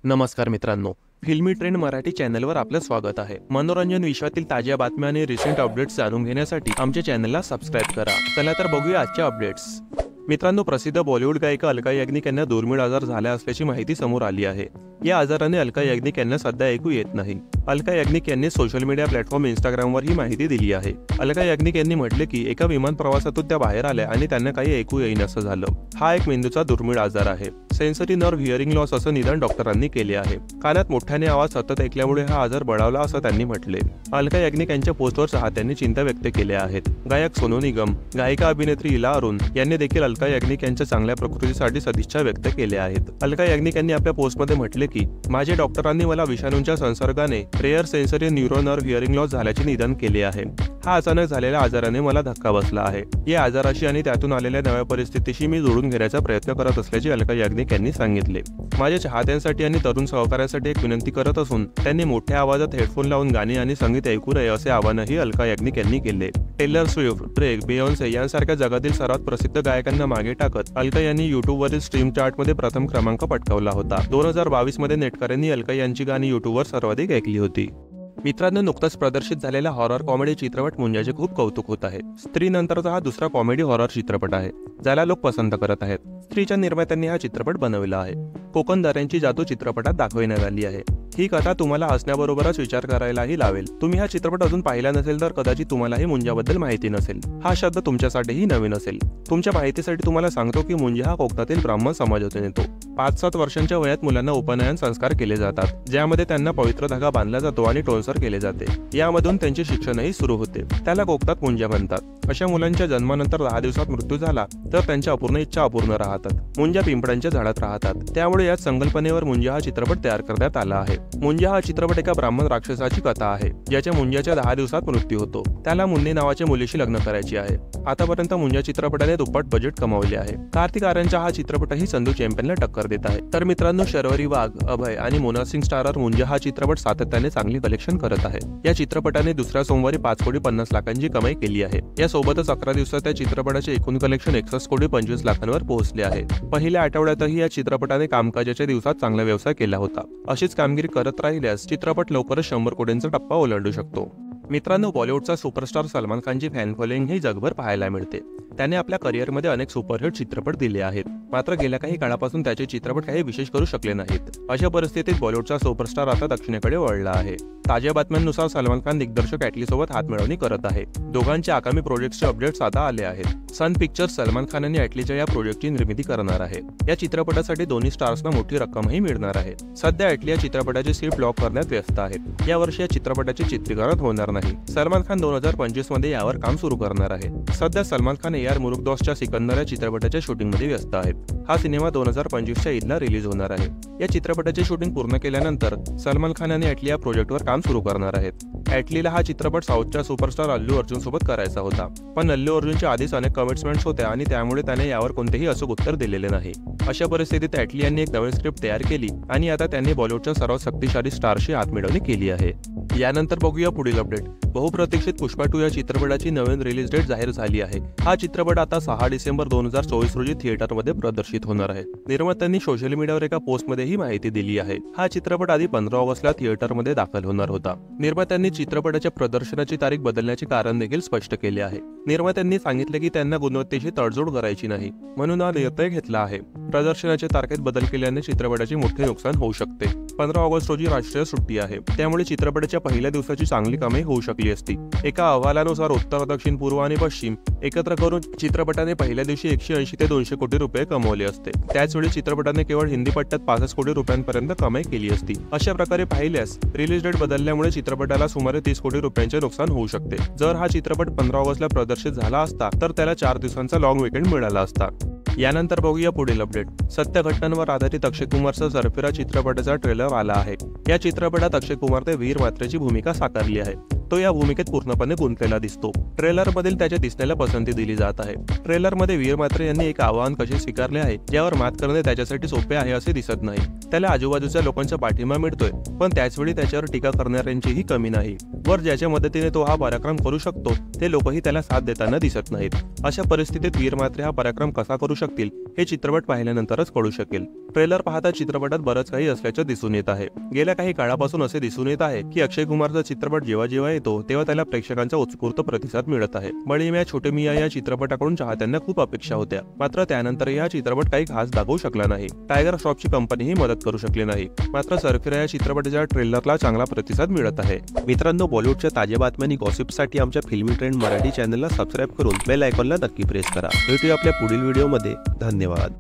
नमस्कार मित्रांनो, फिल्मी ट्रेंड मराठी चॅनलवर आपलं स्वागत आहे। मनोरंजन विश्वातील ताज्या बातम्या आणि रिसेंट अपडेट्स जाणून घेण्यासाठी आमच्या चॅनलला सबस्क्राइब करा। चला तर बघूया आजच्या अपडेट्स। मित्रांनो, प्रसिद्ध बॉलिवूड गायिका अलका याग्निक यांना दुर्मिळ आजार झाला असल्याची माहिती समोर आली आहे। या आजाराने अलका याग्निक यांना सध्या ऐकू येत नाही। अलका याग्निक यांनी सोशल मीडिया प्लॅटफॉर्म इंस्टाग्रामवर ही माहिती दिली आहे। अलका याग्निक यांनी म्हटले की एका विमान प्रवासातून त्या बाहेर आल्या आणि त्यांना काही ऐकू येईनासं झालं। हा एक मेंदूचा दुर्मिळ आजार आहे। सेन्सरी नर्व्ह हिअरिंग लॉस असं निदान डॉक्टरांनी केले आहे। कानात मोठ्याने आवाज सतत ऐकल्यामुळे हा आजार बळावला असं त्यांनी म्हटले। अलका याग्निक यांच्या पोस्टवर चाहत्यांनी चिंता व्यक्त केल्या आहेत। गायक सोनू निगम, गायिका अभिनेत्री इला अरुण यांनी देखील अलका याग्निक यांच्या चांगल्या प्रकृतीसाठी सदिच्छा व्यक्त केल्या आहेत। अलका याग्निक यांनी आपल्या पोस्टमध्ये म्हटले की माझे डॉक्टरांनी मला विषाणूंच्या संसर्गाने rare sensory neuro nerve hearing loss झाल्याचे निदान केले आहे। हा अचानक झालेल्या आजाराने मला धक्का बसला आहे। या आजाराशी आणि त्यातून आलेल्या नव्या परिस्थितीशी मी जुळून घेण्याचा प्रयत्न करत असल्याचे अलका याग्निक यांनी सांगितले। माझ्या चाहत्यांसाठी आणि तरुण सहकाऱ्यांसाठी एक विनंती करत असून त्यांनी मोठ्या आवाजात हेडफोन लावून गाणी आणि संगीत ऐकू नये असे आवाहनही अलका याग्निक यांनी केले। टेलर स्विफ्ट, ड्रेक, बियॉन्से यांसारख्या जगातील सर्वात प्रसिद्ध गायकांना मागे टाकत अलका यांनी युट्यूबवरील स्ट्रीम चार्टमध्ये प्रथम क्रमांक पटकावला होता। 2022 मध्ये नेटकऱ्यांनी अलका यांची गाणी युट्यूबवर सर्वाधिक ऐकली होती। मित्रांनो, नुकताच प्रदर्शित झालेला हॉरर कॉमेडी चित्रपट मुंजाचे खूप कौतुक होत आहे। स्त्री नंतरचा हा दुसरा कॉमेडी हॉरर चित्रपट आहे ज्याला लोक पसंत करत आहेत। स्त्रीच्या निर्मात्यांनी हा चित्रपट बनवला आहे। कोकण दऱ्यांची जादू चित्रपटात दाखवण्यात आली आहे। ही कथा तुम्हाला हसण्याबरोबरच विचार करायलाही लावेल। तुम्ही हा चित्रपट अजून पाहिला नसेल तर कदाचित तुम्हालाही मुंजाबद्दल माहिती नसेल। हा शब्द तुमच्यासाठीही नवीन असेल। तुमच्या माहितीसाठी तुम्हाला सांगतो की मुंजा हा कोकणातील ब्राह्मण समाजातून येतो। 5-7 वर्षांच्या वयात मुलांना उपनयन संस्कार केले जातात, ज्यामध्ये त्यांना पवित्र धागा बांधला जातो आणि टोनसर केले जाते। यामधून त्यांचे शिक्षणही सुरू होते। त्याला कोकणात मुंजा म्हणतात। अशा मुलांच्या जन्मानंतर 10 दिवसात मृत्यू झाला तर त्यांच्या अपूर्ण इच्छा अपूर्ण राहतात। मुंजा पिंपळांच्या झाडात राहतात, त्यामुळे या संकल्पनेवर मुंजा हा चित्रपट तयार करण्यात आला आहे। मुंजा हा चित्रपट एका ब्राह्मण राक्षसाची कथा आहे, ज्याच्या मुंजाच्या 10 दिवसात मृत्यू होतो। त्याला मुन्नी नावाच्या मुलीशी लग्न करायची आहे। आतापर्यंत मुंजा चित्रपटाने दुप्पट बजेट कमावले आहे। कार्तिक आर्यनचा हा चित्रपटही संधू चॅम्पियनला टक्कर देत आहे। तर मित्रांनो, शर्वरी वाघ, अभय आणि मोना सिंग स्टारर मुंजा हा चित्रपट सातत्याने चांगली कलेक्शन करत आहे। या चित्रपटाने दुसऱ्या सोमवारी 5,50,00,000ची कमाई केली आहे। यासोबतच 11 दिवसात त्या चित्रपटाचे एकूण कलेक्शन 61,25,00,000वर पोहोचले आहे। पहिल्या आठवड्यातही या चित्रपटाने कामकाजाच्या दिवसात चांगला व्यवसाय केला होता। अशीच कामगिरी करत राहिल्यास चित्रपट लवकरच 100 कोटींचा टप्पा ओलांडू शकतो। मित्रांनो, बॉलिवूडचा सुपरस्टार सलमान खानची फॅन फॉलोइंग ही जगभर पाहायला मिळते। त्याने आपल्या करिअरमध्ये अनेक सुपरहिट चित्रपट दिले आहेत, मात्र गेल्या काही काळापासून त्याचे चित्रपट काही विशेष करू शकले नाहीत। अशा परिस्थितीत बॉलिवूडचा सुपरस्टार आता दक्षिणेकडे वळला आहे। ताज्या बातम्यांनुसार सलमान खान दिग्दर्शक ॲटली सोबत हातमिळवणी करत आहे। दोघांच्या आगामी प्रोजेक्टचे अपडेट्स आता आले आहेत। सन पिक्चर्स सलमान खान आणि ॲटलीच्या या प्रोजेक्टची निर्मिती करणार आहे। या चित्रपटासाठी दोन्ही स्टार्सना मोठी रक्कमही मिळणार आहे। सध्या ॲटली या चित्रपटाची स्क्रिप्ट लॉक करण्यात व्यस्त आहेत। यावर्षी या चित्रपटाचे चित्रीकरण होणार नाही। सलमान खान 2025 मध्ये यावर काम सुरू करणार आहे। सध्या सलमान खान AR मुरुगदॉसच्या सिकंदर या चित्रपटाच्या शूटिंगमध्ये व्यस्त आहेत। हा सिनेमा 2025च्या ईदला रिलीज होणार आहे। या चित्रपटाचे शूटिंग पूर्ण केल्यानंतर सलमान खान आणि ॲटली या प्रोजेक्टवर काम सुरू करणार आहेत। ॲटलीला हा चित्रपट साऊथच्या सुपरस्टार अल्लू अर्जुन सोबत करायचा होता, पण अल्लू अर्जुनच्या आधीच अनेक कमिटमेंट्स होत्या आणि त्यामुळे त्याने यावर कोणतेही अचूक उत्तर दिलेले नाही। अशा परिस्थितीत ॲटली यांनी एक नवीन स्क्रिप्ट तयार केली आणि आता त्यांनी बॉलिवूडच्या सर्वात शक्तिशाली स्टारशी हातमिळवणी केली आहे। यानंतर बघूया पुढील अपडेट। बहुप्रतीक्षित पुष्पा 2 या चित्रपटाची नवीन रिलीज डेट जाहीर झाली आहे। हा चित्रपट आता 6 डिसेंबर 2024 रोजी थिएटरमध्ये प्रदर्शित होणार आहे। निर्मात्यांनी सोशल मीडियावर एका पोस्टमध्ये ही माहिती दिली आहे। हा चित्रपट आधी 15 ऑगस्टला थिएटरमध्ये दाखल होणार होता। निर्मात्यांनी चित्रपटाच्या प्रदर्शनाची तारीख बदलण्याचे कारण देखील स्पष्ट केले आहे। निर्मात्यांनी सांगितले की त्यांना गुणवत्तेची तडजोड करायची नाही, म्हणून हा निर्णय घेतला आहे। प्रदर्शनाच्या तारखेत बदल केल्याने चित्रपटाचे मोठे नुकसान होऊ शकते। 15 ऑगस्ट रोजी राष्ट्रीय सुट्टी आहे, त्यामुळे चित्रपटाच्या पहिल्या दिवसाची चांगली कमाई होऊ शकली असती। एका अहवालानुसार उत्तर, दक्षिण, पूर्व आणि पश्चिम एकत्र करून चित्रपटाने पहिल्या दिवशी 180 ते 200 कोटी रुपये कमवले असते। त्याचवेळी चित्रपटाने केवळ हिंदी पट्ट्यात 65 कोटी रुपयांपर्यंत कमाई केली असती। अशा प्रकारे पाहिल्यास रिलीज डेट बदलल्यामुळे चित्रपटाला सुमारे 30 कोटी रुपयांचे नुकसान होऊ शकते। जर हा चित्रपट 15 ऑगस्टला प्रदर्शित झाला असता तर त्याला 4 दिवसांचा लॉंग वीकेंड मिळाला असता। यानंतर बघूया पुढील अपडेट। सत्य घटनांवर आधारित अक्षय कुमारचा सरफिरा चित्रपटाचा ट्रेलर आला आहे। या चित्रपटात अक्षय कुमारने वीर मात्रेची भूमिका साकारली आहे। तो या भूमिकेत पूर्णपणे गुंतलेला दिसतो। ट्रेलर मधील त्याच्या दिसण्याला पसंती दिली जात आहे। ट्रेलर मध्ये वीर मात्रे यांनी एक आव्हान कसे स्वीकारले आहे ज्यावर मात करणे त्याच्यासाठी सोपे आहे असे दिसत नाही। त्याला आजूबाजूच्या लोकांचा पाठिंबा मिळतोय, पण त्याचवेळी त्याच्यावर टीका करणाऱ्यांचीही कमी नाही। वर ज्याच्या मदतीने तो हा पराक्रम करू शकतो ते लोकही त्याला साथ देताना दिसत नाहीत। अशा परिस्थितीत वीर म्हात्रे हा पराक्रम कसा करू शकतील हे चित्रपट पाहिल्यानंतरच कळू शकेल। ट्रेलर पाहता चित्रपटात बरंच काही असल्याचं दिसून येत आहे। गेल्या काही काळापासून असे दिसून येत आहे की अक्षय कुमारचा चित्रपट जेव्हा जेव्हा येतो तेव्हा त्याला प्रेक्षकांचा उत्स्फूर्त प्रतिसाद मिळत आहे। बडी मियां छोटे मियां या चित्रपटाकडून चाहत्यांना खूप अपेक्षा होत्या, मात्र त्यानंतर हा चित्रपट काही खास दाखवू शकला नाही। टायगर श्रॉफची कंपनीही मदत करू शकली नाही। मात्र सरफिरा या चित्रपटाच्या ट्रेलरला चांगला प्रतिसाद मिळत आहे। मित्रांनो, बॉलिवूडच्या ताज्या बातम्या आणि गॉसिपसाठी आमच्या फिल्मी ट्रेंड मराठी चॅनलला सबस्क्राईब करून बेल आयकॉनला नक्की प्रेस करा। भेटूया आपल्या पुढील व्हिडिओमध्ये। धन्यवाद।